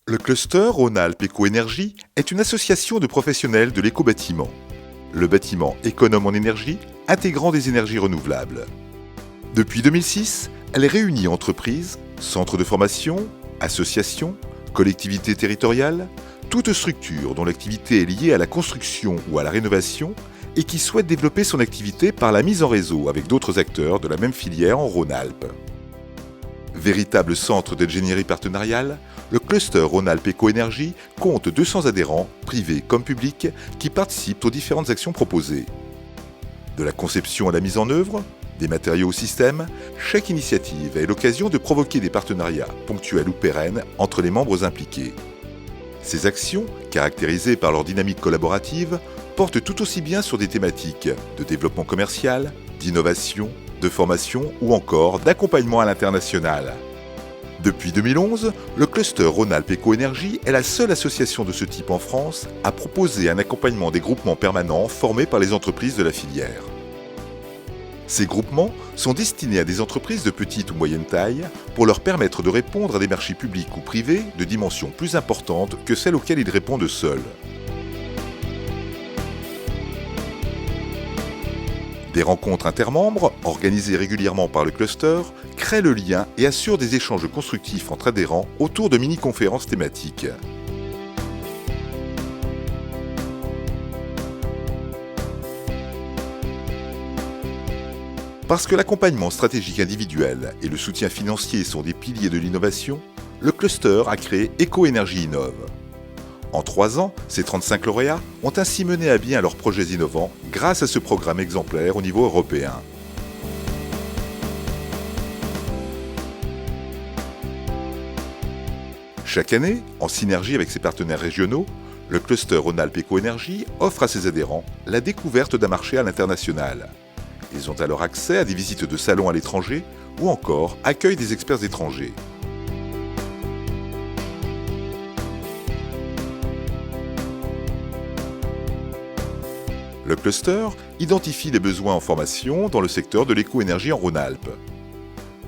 Le cluster Rhône-Alpes Éco-Énergie est une association de professionnels de l'éco-bâtiment. Le bâtiment économe en énergie, intégrant des énergies renouvelables. Depuis 2006, elle réunit entreprises, centres de formation, associations, collectivités territoriales, toute structure dont l'activité est liée à la construction ou à la rénovation et qui souhaite développer son activité par la mise en réseau avec d'autres acteurs de la même filière en Rhône-Alpes. Véritable centre d'ingénierie partenariale, le cluster Rhône-Alpes Éco-Énergie compte 200 adhérents, privés comme publics, qui participent aux différentes actions proposées. De la conception à la mise en œuvre, des matériaux au système, chaque initiative est l'occasion de provoquer des partenariats ponctuels ou pérennes entre les membres impliqués. Ces actions, caractérisées par leur dynamique collaborative, portent tout aussi bien sur des thématiques de développement commercial, d'innovation, de formation ou encore d'accompagnement à l'international. Depuis 2011, le cluster Rhône-Alpes Éco-Énergie est la seule association de ce type en France à proposer un accompagnement des groupements permanents formés par les entreprises de la filière. Ces groupements sont destinés à des entreprises de petite ou moyenne taille pour leur permettre de répondre à des marchés publics ou privés de dimensions plus importantes que celles auxquelles ils répondent seuls. Des rencontres intermembres, organisées régulièrement par le cluster, créent le lien et assurent des échanges constructifs entre adhérents autour de mini-conférences thématiques. Parce que l'accompagnement stratégique individuel et le soutien financier sont des piliers de l'innovation, le cluster a créé Éco-Énergie Innove. En 3 ans, ces 35 lauréats ont ainsi mené à bien leurs projets innovants grâce à ce programme exemplaire au niveau européen. Chaque année, en synergie avec ses partenaires régionaux, le cluster Rhône-Alpes Éco-Énergie offre à ses adhérents la découverte d'un marché à l'international. Ils ont alors accès à des visites de salons à l'étranger ou encore accueillent des experts étrangers. Le cluster identifie les besoins en formation dans le secteur de l'éco-énergie en Rhône-Alpes.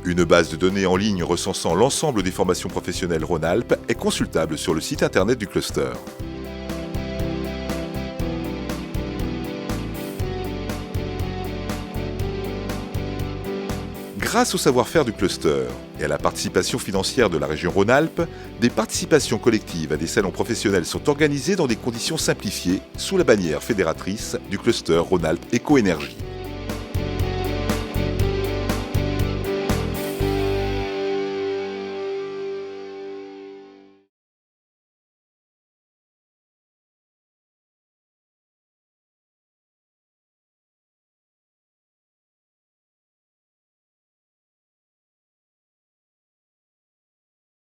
Une base de données en ligne recensant l'ensemble des formations professionnelles Rhône-Alpes est consultable sur le site internet du cluster. Grâce au savoir-faire du cluster et à la participation financière de la région Rhône-Alpes, des participations collectives à des salons professionnels sont organisées dans des conditions simplifiées sous la bannière fédératrice du cluster Rhône-Alpes Éco-Énergie.